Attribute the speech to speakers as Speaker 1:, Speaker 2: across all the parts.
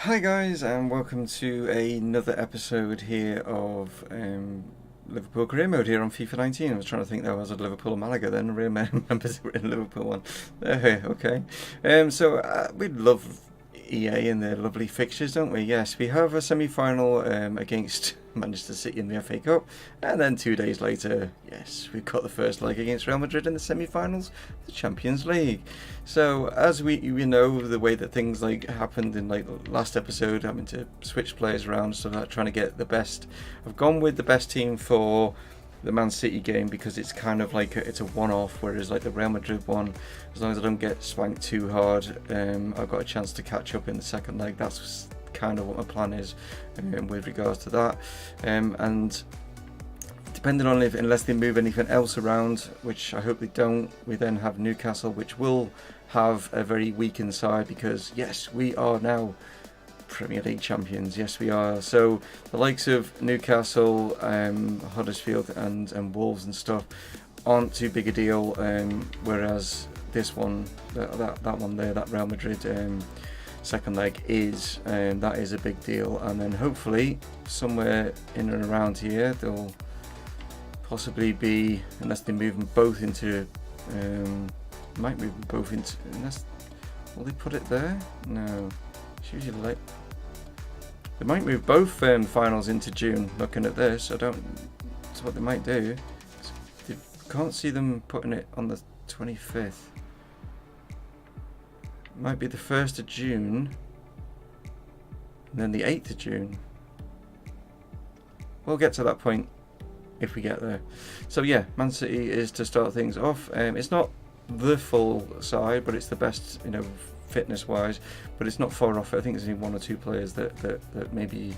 Speaker 1: Hi guys, and welcome to another episode here of Liverpool Career Mode here on FIFA 19. I was trying to think that was at Liverpool or Malaga then. I remembers we're in Liverpool one. Okay. We'd love EA and their lovely fixtures, don't we? Yes, we have a semi-final against Manchester City in the FA Cup, and then 2 days later, yes, we've got the first leg against Real Madrid in the semi-finals of the Champions League. So as we know, the way that things like happened in like last episode, having to switch players around, so that trying to get the best. I've gone with the best team for the Man City game because it's kind of like it's a one-off, whereas like the Real Madrid one, as long as I don't get spanked too hard, I've got a chance to catch up in the second leg. That's kind of what my plan is with regards to that, and depending on unless they move anything else around, which I hope they don't, we then have Newcastle, which will have a very weakened side because yes, we are now Premier League champions. Yes, we are. So the likes of Newcastle, Huddersfield, and Wolves and stuff aren't too big a deal. Whereas this one, that one there, that Real Madrid second leg is, that is a big deal. And then hopefully somewhere in and around here they'll possibly be, unless they move them both into, might move them both into. Unless will they put it there? No. It's usually late. They might move both finals into June. Looking at this, I don't. That's what they might do. They can't see them putting it on the 25th. Might be the 1st of June, and then the 8th of June. We'll get to that point if we get there. So yeah, Man City is to start things off. It's not the full side, but it's the best, fitness wise, but it's not far off it. I think there's only one or two players that maybe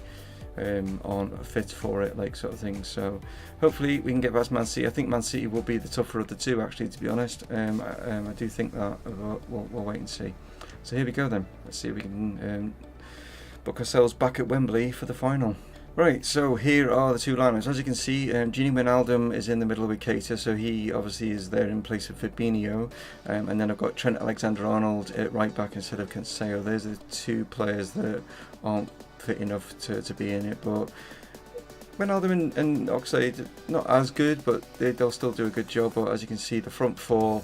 Speaker 1: aren't fit for it, like sort of thing. So hopefully we can get past Man City. I think Man City will be the tougher of the two, actually, to be honest. I do think that. We'll wait and see. So here we go then. Let's see if we can book ourselves back at Wembley for the final. Right, so here are the two lineups. As you can see, Gini Wijnaldum is in the middle with Keita, so he obviously is there in place of Fabinho. And then I've got Trent Alexander-Arnold at right back instead of Cancelo. There's the two players that aren't fit enough to be in it. But Wijnaldum and Oxlade, not as good, but they'll still do a good job. But as you can see, the front four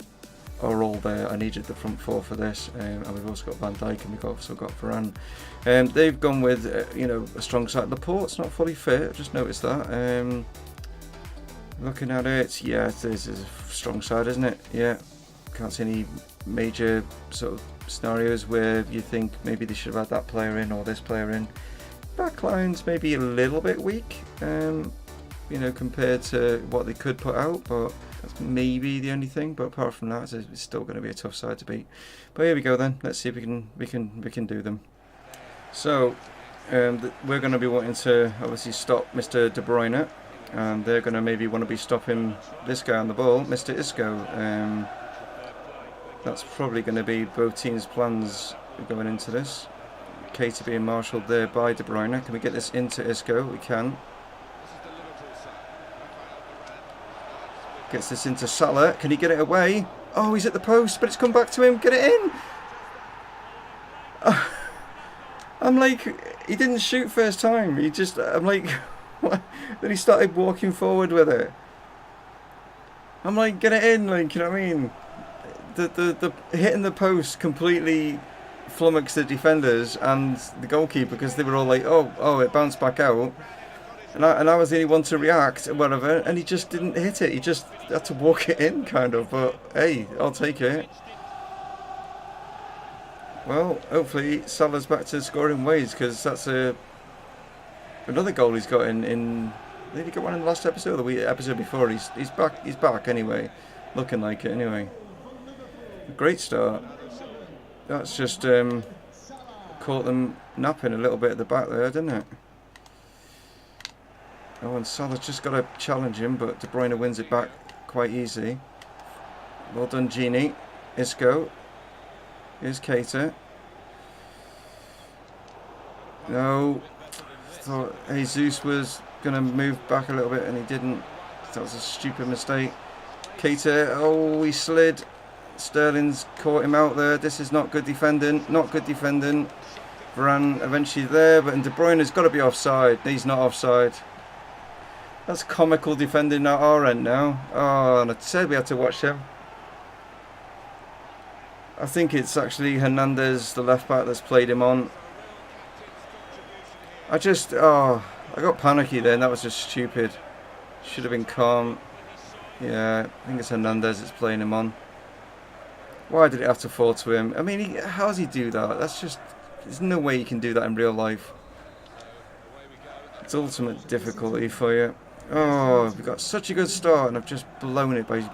Speaker 1: are all there. I needed the front four for this, and we've also got Van Dijk and we've also got Varane. They've gone with a strong side. Laporte's not fully fit. I just noticed that. Looking at it, yeah, this is a strong side, isn't it? Yeah, can't see any major sort of scenarios where you think maybe they should have had that player in or this player in. Backline's maybe a little bit weak, compared to what they could put out, but that's maybe the only thing. But apart from that, it's still going to be a tough side to beat. But here we go then. Let's see if we can do them. So we're going to be wanting to obviously stop Mr. De Bruyne, and they're going to maybe want to be stopping this guy on the ball, Mr. Isco. That's probably going to be both teams' plans going into this. Keita being marshalled there by De Bruyne. Can we get this into Isco? We can. Gets this into Salah. Can he get it away? Oh, he's at the post, but it's come back to him. Get it in! I'm like, he didn't shoot first time. I'm like, what? Then he started walking forward with it. I'm like, get it in, like, you know what I mean? The hitting the post completely flummoxed the defenders and the goalkeeper because they were all like, oh, it bounced back out. And I was the only one to react and whatever, and he just didn't hit it. He just had to walk it in, kind of. But hey, I'll take it. Well, hopefully Salah's back to scoring ways, because that's another goal he's got in. Did he get one in the last episode or the episode before? He's back. He's back anyway, looking like it anyway. A great start. That's just caught them napping a little bit at the back there, didn't it? Oh, and Salah's just got to challenge him, but De Bruyne wins it back quite easy. Well done, Gini. Isco. Here's Keita. No. Thought Jesus was going to move back a little bit, and he didn't. That was a stupid mistake. Keita, oh, he slid. Sterling's caught him out there. This is not good defending. Not good defending. Varane eventually there, but De Bruyne has got to be offside. He's not offside. That's comical defending at our end now. Oh, and I said we had to watch him. I think it's actually Hernandez, the left back, that's played him on. I got panicky then. That was just stupid. Should have been calm. Yeah, I think it's Hernandez that's playing him on. Why did it have to fall to him? I mean, how does he do that? That's just... There's no way you can do that in real life. It's ultimate difficulty for you. Oh, we've got such a good start and I've just blown it by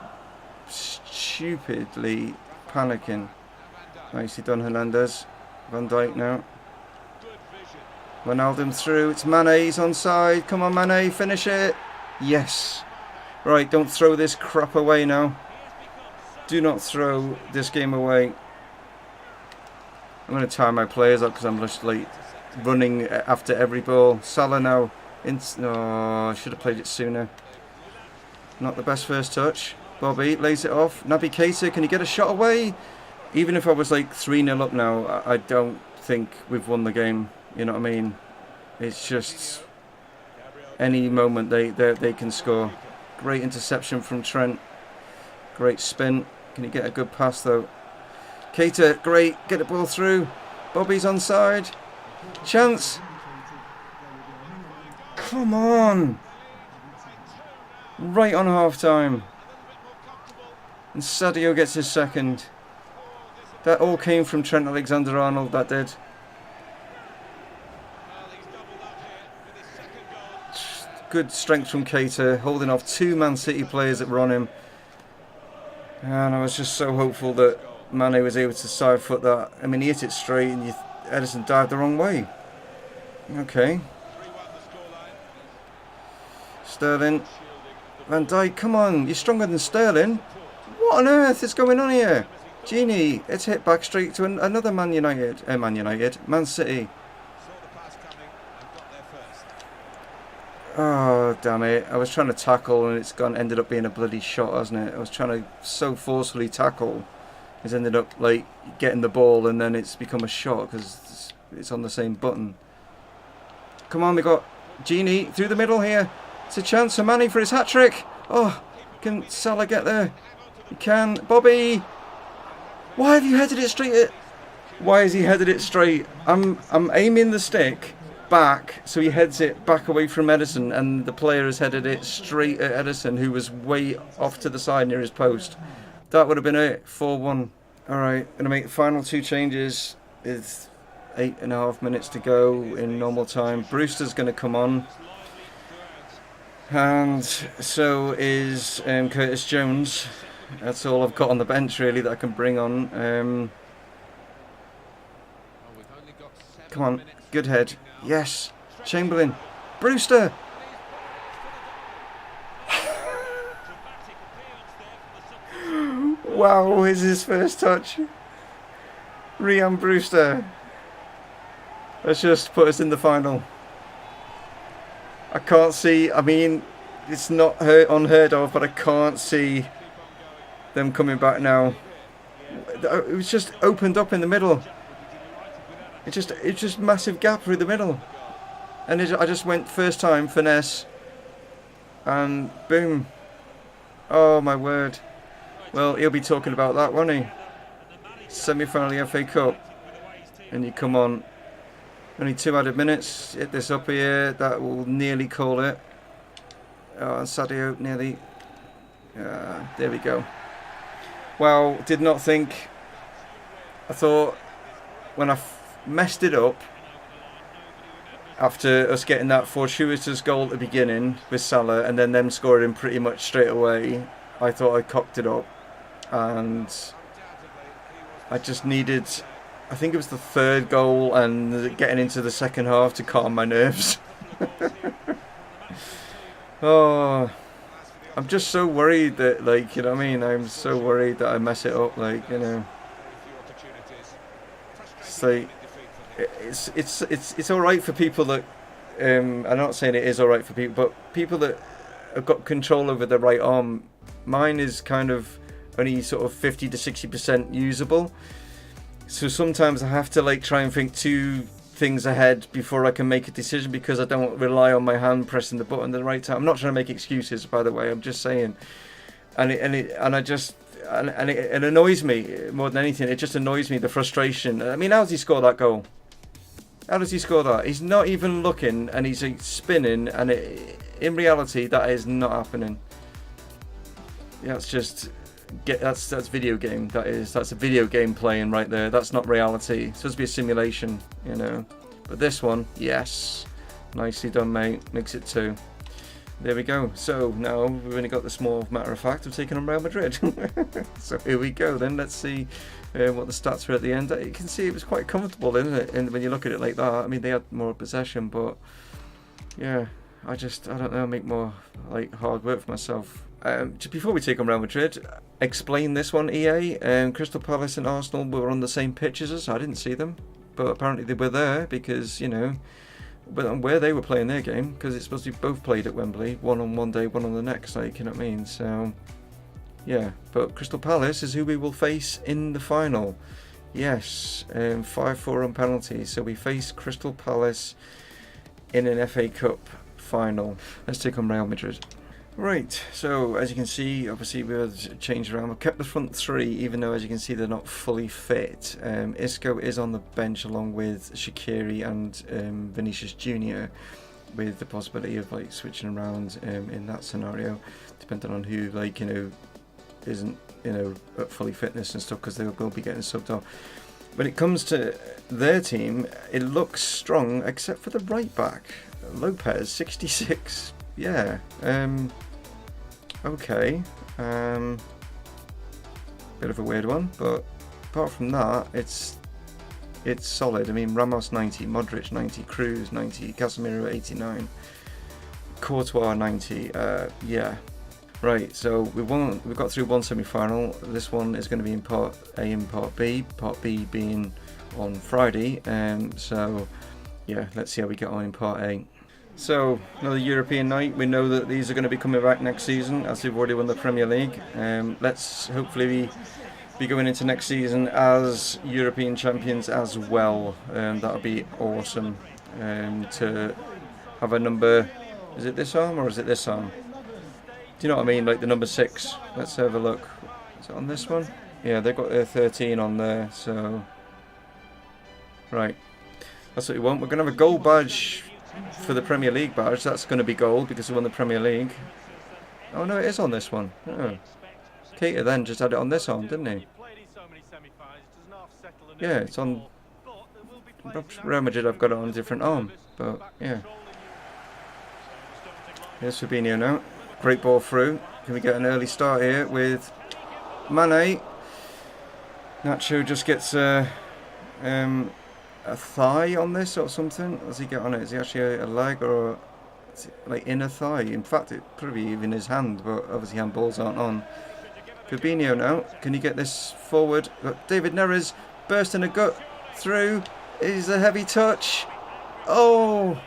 Speaker 1: stupidly panicking. Nicely done, Hernandez. Van Dijk now. Ronaldo through. It's Mane. He's onside. Come on, Mane. Finish it. Yes. Right, don't throw this crap away now. Do not throw this game away. I'm going to tie my players up because I'm just like running after every ball. Salah now. Oh, I should have played it sooner. Not the best first touch. Bobby lays it off. Naby Keita, can you get a shot away? Even if I was like 3-0 up now, I don't think we've won the game. You know what I mean? It's just any moment they can score. Great interception from Trent. Great spin. Can you get a good pass though? Keita, great. Get the ball through. Bobby's onside. Chance. Come on. Right on half time. And Sadio gets his second. That all came from Trent Alexander-Arnold, that did. Good strength from Keita, holding off two Man City players that were on him. And I was just so hopeful that Mane was able to side foot that. I mean, he hit it straight and Edison dived the wrong way. Okay. Sterling. Van Dijk, come on, you're stronger than Sterling. What on earth is going on here? Genie, it's hit back straight to another Man City. Oh, damn it. I was trying to tackle and ended up being a bloody shot, hasn't it? I was trying to so forcefully tackle. It's ended up like getting the ball and then it's become a shot because it's on the same button. Come on, we got Genie through the middle here. It's a chance for Manny for his hat-trick. Oh, can Salah get there? He can. Bobby! Why have you headed it straight at... Why has he headed it straight? I'm aiming the stick back so he heads it back away from Edison and the player has headed it straight at Edison who was way off to the side near his post. That would have been it. 4-1. Alright, going to make the final two changes with 8.5 minutes to go in normal time. Brewster's going to come on. And so is Curtis Jones. That's all I've got on the bench really that I can bring on. Come on, good head. Yes, Chamberlain. Brewster. Wow, is his first touch. Ryan Brewster. Let's just put us in the final. I can't see, I mean, it's not unheard of, but I can't see them coming back now. It was just opened up in the middle. It's just massive gap through the middle. And I just went first time, finesse. And boom. Oh my word. Well, he'll be talking about that, won't he? Semi-final of the FA Cup. And you come on. Only 2 added minutes. Hit this up here. That will nearly call it. Oh, and Sadio nearly. There we go. Well, did not think. I thought when I messed it up after us getting that fortuitous goal at the beginning with Salah and then them scoring pretty much straight away, I thought I cocked it up. And I just needed, I think it was the third goal and getting into the second half to calm my nerves. Oh, I'm just so worried that, like, you know what I mean? I'm so worried that I mess it up, like, you know. It's like, it's all right for people that, I'm not saying it is all right for people, but people that have got control over their right arm, mine is kind of only sort of 50 to 60% usable. So sometimes I have to like try and think 2, things ahead before I can make a decision, because I don't rely on my hand pressing the button at the right time. I'm not trying to make excuses, by the way. I'm just saying, and it annoys me more than anything. It just annoys me, the frustration. I mean, how does he score that goal? How does he score that? He's not even looking, and he's spinning, and in reality, that is not happening. Yeah, that's video game. That's a video game playing right there. That's not reality. It's supposed to be a simulation, you know. But this one, yes, nicely done, mate. Makes it 2. There we go. So now we've only got the small matter of fact of taking on Real Madrid. So here we go. Then let's see what the stats were at the end. You can see it was quite comfortable, isn't it? And when you look at it like that, I mean, they had more possession, but yeah, I don't know, make more like hard work for myself. Just before we take on Real Madrid, explain this one, EA. Crystal Palace and Arsenal were on the same pitch as us. I didn't see them, but apparently they were there because, you know, where they were playing their game, because it's supposed to be both played at Wembley, one on one day, one on the next, like, you know what I mean? So, yeah, but Crystal Palace is who we will face in the final. Yes, 5-4 on penalties. So we face Crystal Palace in an FA Cup final. Let's take on Real Madrid. Right, so as you can see, obviously we've changed around. We've kept the front 3, even though, as you can see, they're not fully fit. Isco is on the bench along with Shaqiri and Vinicius Jr., with the possibility of like switching around in that scenario, depending on who, like, you know, isn't, you know, at fully fitness and stuff, because they will be getting subbed off. When it comes to their team, it looks strong, except for the right back, Lopez, 66. Yeah. Okay. Bit of a weird one, but apart from that, it's solid. I mean, Ramos 90, Modric 90, Cruz 90, Casemiro 89, Courtois 90. Yeah. Right. So we've got through one semi-final. This one is going to be in Part A and Part B. Part B being on Friday. So yeah, let's see how we get on in Part A. So, another European night. We know that these are going to be coming back next season, as they've already won the Premier League. Let's hopefully be going into next season as European champions as well. That'll be awesome to have a number. Is it this arm or is it this arm? Do you know what I mean? Like the number 6. Let's have a look. Is it on this one? Yeah, they've got their 13 on there. So, right. That's what we want. We're going to have a gold badge for the Premier League badge. That's going to be gold because we won the Premier League. Oh no, it is on this one. Oh. Keita then just had it on this arm, didn't he? Yeah, it's on Real Madrid. I've got it on a different arm, but yeah. Here's Fabinho now. Great ball through. Can we get an early start here with Mane? Nacho just gets a thigh on this or something. What does he get on it? Is he actually a leg or like inner thigh? In fact, it probably even his hand, but obviously handballs aren't on. Fabinho now. Can you get this forward? Got David Neres bursting a gut through. Is a heavy touch. Oh!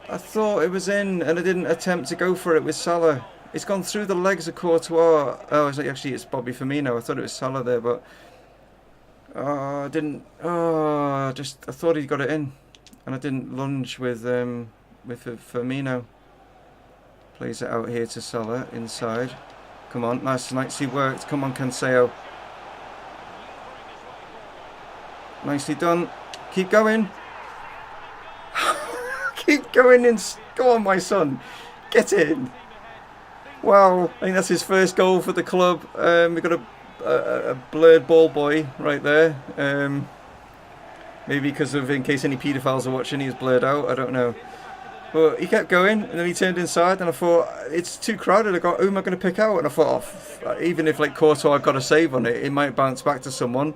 Speaker 1: I thought it was in and I didn't attempt to go for it with Salah. It's gone through the legs of Courtois. Oh, it's like, actually it's Bobby Firmino. I thought it was Salah there, but I didn't. I thought he got it in, and I didn't lunge with Firmino. Plays it out here to Salah inside. Come on, nicely worked. Come on, Cancelo. Nicely done. Keep going. Keep going and go on, my son. Get in. Wow, I think that's his first goal for the club. We've got a blurred ball boy right there. Maybe because of, in case any paedophiles are watching, he's blurred out. I don't know. But he kept going, and then he turned inside, and I thought, it's too crowded. I got, who am I going to pick out? And I thought, even if like Courtois got a save on it, it might bounce back to someone.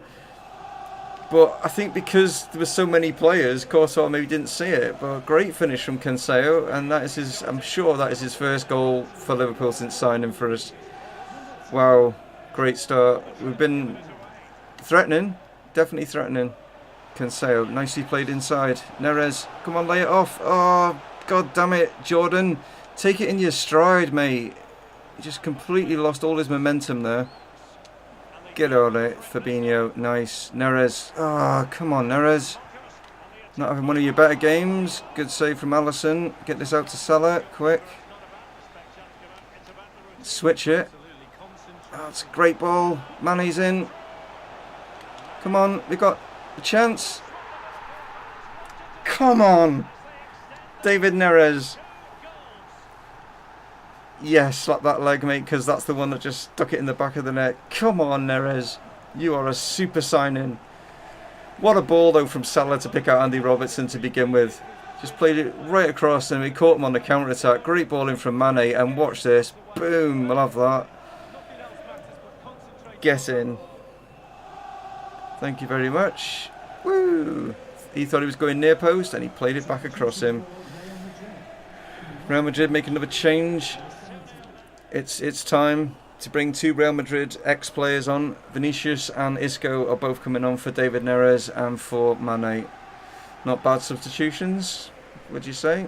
Speaker 1: But I think because there were so many players, Courtois maybe didn't see it. But great finish from Cancelo, and that is his. I'm sure that is his first goal for Liverpool since signing for us. Wow, great start. We've been threatening, definitely threatening. Cancelo, nicely played inside. Neres, come on, lay it off. Oh, God damn it, Jordan, take it in your stride, mate. He just completely lost all his momentum there. Get on it, Fabinho. Nice. Neres. Ah, come on, Neres. Not having one of your better games. Good save from Alisson. Get this out to Salah, quick. Switch it. Oh, it's a great ball. Mane's in. Come on, we got a chance. Come on. David Neres. Yes, slap that leg, mate, because that's the one that just stuck it in the back of the net. Come on, Neres. You are a super signing. What a ball, though, from Salah to pick out Andy Robertson to begin with. Just played it right across and we caught him on the counter-attack. Great ball in from Mane, and watch this. Boom, we'll have that. Get in. Thank you very much. Woo! He thought he was going near post and he played it back across him. Real Madrid make another change. It's time to bring 2 Real Madrid ex-players on. Vinicius and Isco are both coming on for David Neres and for Mane. Not bad substitutions, would you say?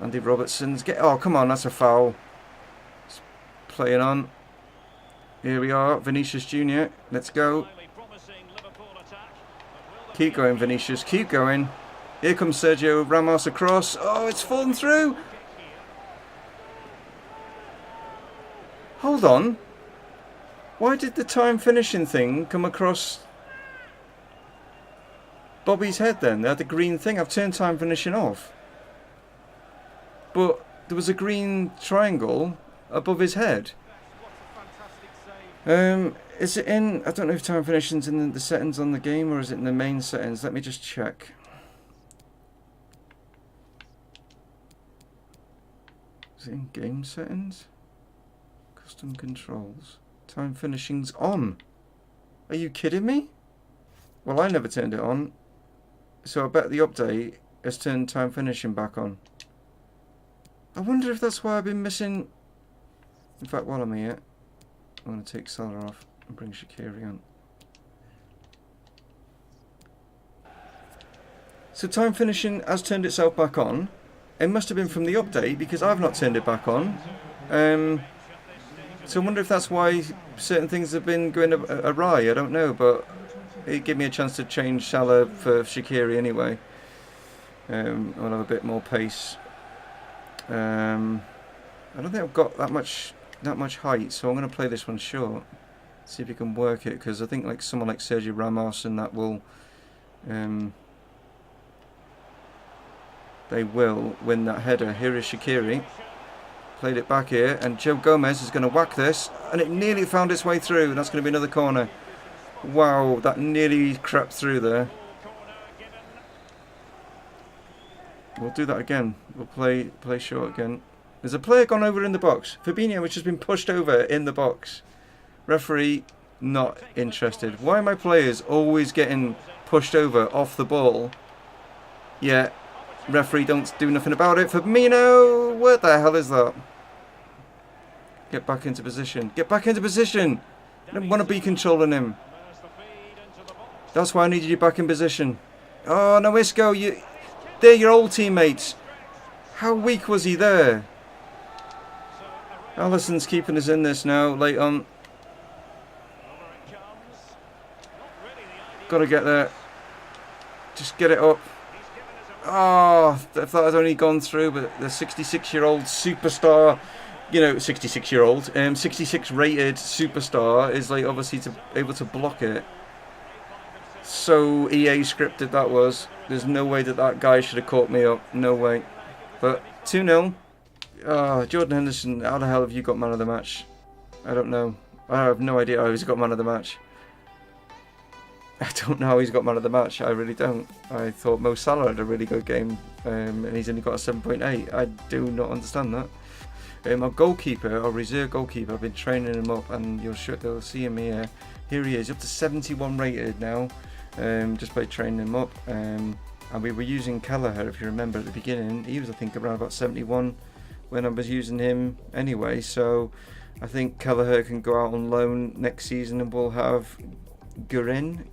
Speaker 1: Andy Robertson's oh, come on, that's a foul. It's playing on. Here we are, Vinicius Jr. Let's go. Keep going, Vinicius. Keep going. Here comes Sergio Ramos across. Oh, it's fallen through. Hold on. Why did the time finishing thing come across Bobby's head then? They had the green thing. I've turned time finishing off. But there was a green triangle above his head. Is it in... I don't know if time finishing's in the settings on the game or is it in the main settings. Let me just check. Is it in game settings? Custom controls. Time finishing's on. Are you kidding me? Well, I never turned it on. So I bet the update has turned time finishing back on. I wonder if that's why I've been missing... In fact, while I'm here, I'm going to take Salah off and bring Shaqiri on. So time finishing has turned itself back on. It must have been from the update because I've not turned it back on. So I wonder if that's why certain things have been going awry. I don't know, but it gave me a chance to change Salah for Shaqiri anyway. I'll have a bit more pace. I don't think I've got that much height, so I'm going to play this one short. See if you can work it, because I think like someone like Sergio Ramos and that will, they will win that header. Here is Shaqiri. Played it back here, and Joe Gomez is going to whack this, and it nearly found its way through. That's going to be another corner. Wow, that nearly crept through there. We'll do that again. We'll play short again. There's a player gone over in the box. Fabinho, which has been pushed over in the box. Referee, not interested. Why are my players always getting pushed over off the ball? Yeah, referee don't do nothing about it. Firmino, what the hell is that? Get back into position. Get back into position. I don't want to be controlling him. That's why I needed you back in position. Oh, no, Isco, they're your old teammates. How weak was he there? Alisson's keeping us in this now, late on. Got to get there. Just get it up. Oh, if that had only gone through, but the 66-year-old superstar, 66-year-old, 66 rated superstar is like obviously able to block it. So EA scripted that was. There's no way that guy should have caught me up. No way. But 2-0. Jordan Henderson, how the hell have you got man of the match? I don't know. I have no idea how he's got man of the match. I don't know how he's got man of the match. I really don't. I thought Mo Salah had a really good game, and he's only got a 7.8. I do not understand that. Our goalkeeper, our reserve goalkeeper, I've been training him up, and you'll see him here. Here he is, up to 71 rated now. Just by training him up. And we were using Kelleher, if you remember at the beginning. He was, I think, around about 71 when I was using him anyway. So I think Kelleher can go out on loan next season, and we'll have Gurin,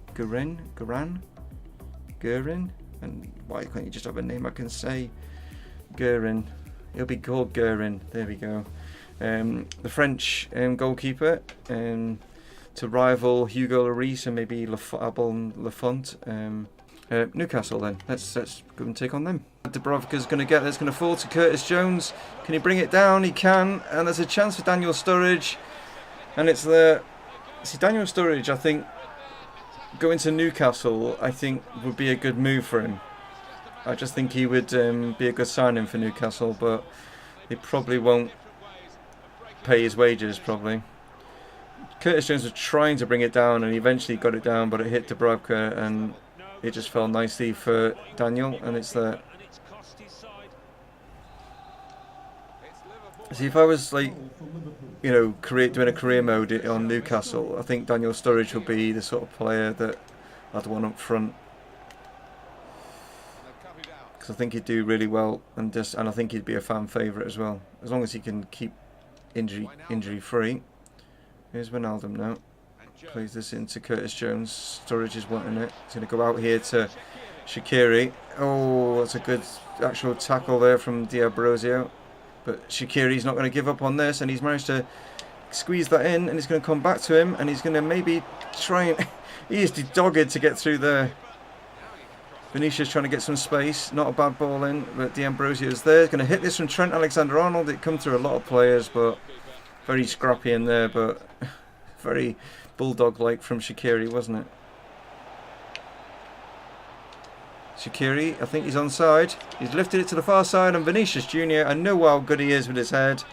Speaker 1: and why can't you just have a name I can say? Gurin. He'll be called Gurin. There we go. The French goalkeeper. to rival Hugo Lloris and maybe Lafont. Newcastle then. Let's go and take on them. Dubravka's going to get there. It's going to fall to Curtis Jones. Can he bring it down? He can. And there's a chance for Daniel Sturridge. And it's there. See, Daniel Sturridge, I think, going to Newcastle, I think, would be a good move for him. I just think he would be a good signing for Newcastle, but they probably won't pay his wages, probably. Curtis Jones was trying to bring it down, and he eventually got it down, but it hit Dubravka, and it just fell nicely for Daniel, and it's there. See, if I was like, you know, doing a career mode on Newcastle, I think Daniel Sturridge would be the sort of player that I'd want up front. Because I think he'd do really well, and I think he'd be a fan favourite as well, as long as he can keep injury free. Here's Wijnaldum now. Plays this into Curtis Jones. Sturridge is wanting it. He's going to go out here to Shaqiri. Oh, that's a good actual tackle there from D'Ambrosio. But Shaqiri's not going to give up on this, and he's managed to squeeze that in, and he's going to come back to him, and he's going to maybe try and... He is dogged to get through there. Vinicius trying to get some space. Not a bad ball in, but D'Ambrosio's there. He's going to hit this from Trent Alexander-Arnold. It come through a lot of players, but very scrappy in there, but very bulldog-like from Shaqiri, wasn't it? Shaqiri, I think he's onside. He's lifted it to the far side, and Vinicius Jr., I know how good he is with his head.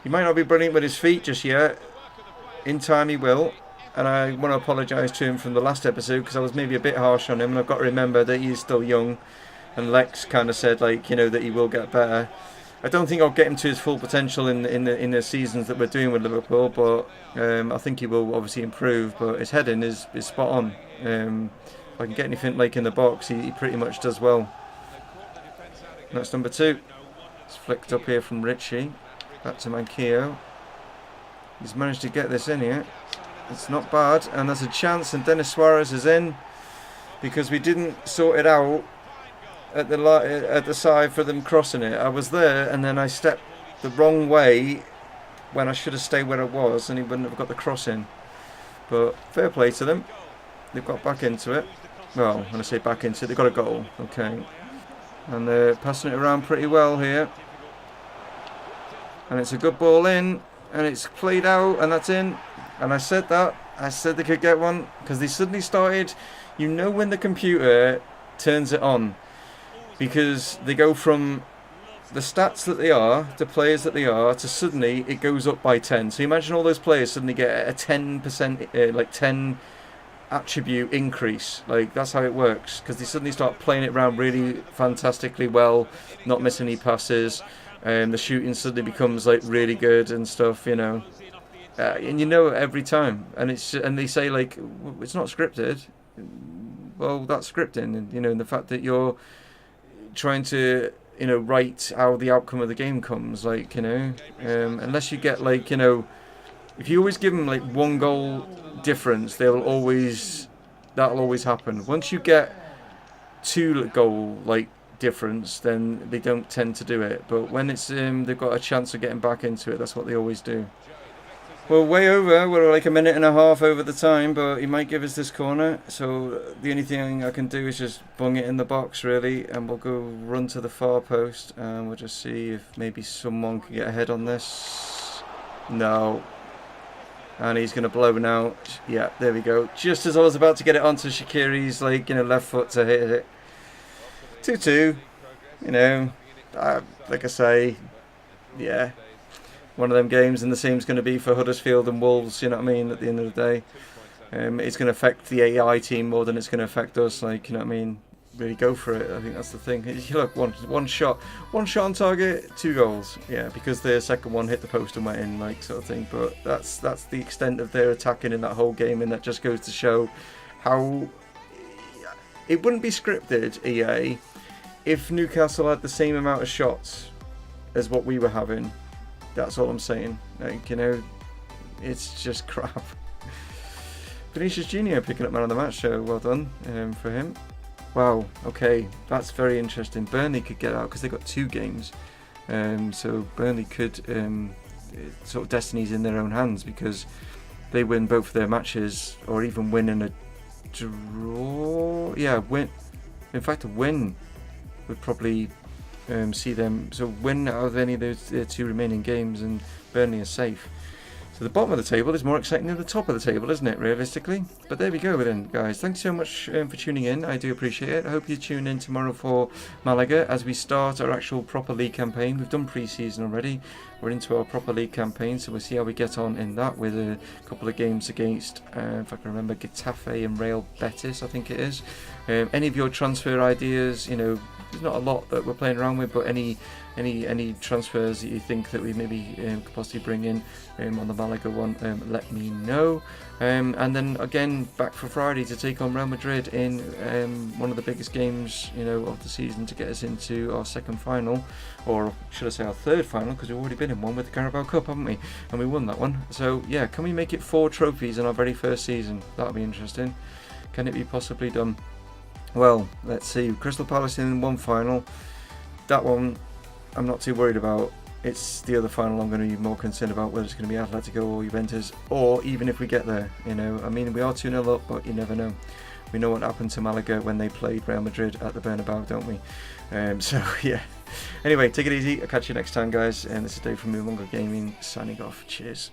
Speaker 1: He might not be brilliant with his feet just yet. In time he will. And I want to apologise to him from the last episode, because I was maybe a bit harsh on him, and I've got to remember that he's still young. And Lex kind of said, like, you know, that he will get better. I don't think I'll get him to his full potential in the seasons that we're doing with Liverpool, but I think he will obviously improve. But his heading is spot on. If I can get anything like in the box, he pretty much does well. And that's number 2. It's flicked up here from Richie. Back to Manquillo. He's managed to get this in here. It's not bad, and there's a chance, and Denis Suarez is in because we didn't sort it out at the side for them crossing it. I was there, and then I stepped the wrong way when I should have stayed where I was, and he wouldn't have got the cross in. But fair play to them. They've got back into it. Well, when I say back into it, they've got a goal. Okay. And they're passing it around pretty well here. And it's a good ball in, and it's played out, and that's in. And I said that. I said they could get one, because they suddenly started, you know, when the computer turns it on, because they go from the stats that they are, the players that they are, to suddenly it goes up by 10. So imagine all those players suddenly get a 10%, like 10 attribute increase. Like, that's how it works, because they suddenly start playing it around really fantastically well, not missing any passes. The shooting suddenly becomes like really good and stuff, you know. And you know it every time, and they say like it's not scripted. Well, that's scripting, and you know, and the fact that you're trying to, you know, write how the outcome of the game comes, like, you know, unless you get like, you know, if you always give them like 1 goal difference, that'll always happen. Once you get 2 goal like difference, then they don't tend to do it. But when it's they've got a chance of getting back into it, that's what they always do. We're way over. We're like a minute and a half over the time, but he might give us this corner. So the only thing I can do is just bung it in the box, really, and we'll go run to the far post, and we'll just see if maybe someone can get ahead on this. No. And he's going to blow it out. Yeah, there we go. Just as I was about to get it onto Shaqiri's, like, you know, left foot to hit it. 2-2. You know, like I say, yeah. One of them games, and the same's going to be for Huddersfield and Wolves, you know what I mean, at the end of the day. It's going to affect the AI team more than it's going to affect us, like, you know what I mean. Really go for it. I think that's the thing. Look, one shot on target, 2 goals. Yeah, because the second one hit the post and went in, like, sort of thing. But that's the extent of their attacking in that whole game, and that just goes to show how it wouldn't be scripted, EA, if Newcastle had the same amount of shots as what we were having. That's all I'm saying. Like, you know, it's just crap. Vinicius Jr. picking up man of the match, so well done for him. Wow, okay, that's very interesting. Burnley could get out because they've got 2 games. So Burnley could, sort of destiny's in their own hands, because they win both of their matches, or even win in a draw. Yeah, win. In fact, a win would probably see them. So win out of any of those their 2 remaining games, and Burnley are safe. So the bottom of the table is more exciting than the top of the table, isn't it, realistically? But there we go then, guys. Thanks so much for tuning in. I do appreciate it. I hope you tune in tomorrow for Malaga as we start our actual proper league campaign. We've done pre-season already. We're into our proper league campaign, so we'll see how we get on in that with a couple of games against, if I can remember, Getafe and Real Betis, I think it is. Any of your transfer ideas, there's not a lot that we're playing around with, but any transfers that you think that we maybe could possibly bring in on the Malaga one, let me know. And then again, back for Friday to take on Real Madrid in one of the biggest games of the season to get us into our second final, or should I say our third final, because we've already been in one with the Carabao Cup, haven't we? And we won that one. So yeah, can we make it 4 trophies in our very first season? That'll be interesting. Can it be possibly done? Well, let's see. Crystal Palace in one final. That one I'm not too worried about. It's the other final I'm going to be more concerned about, whether it's going to be Atletico or Juventus, or even if we get there. I mean, we are 2-0 up, but you never know. We know what happened to Malaga when they played Real Madrid at the Bernabeu, don't we? So yeah. Anyway, take it easy. I'll catch you next time, guys. And this is Dave from Mumongu Gaming signing off. Cheers.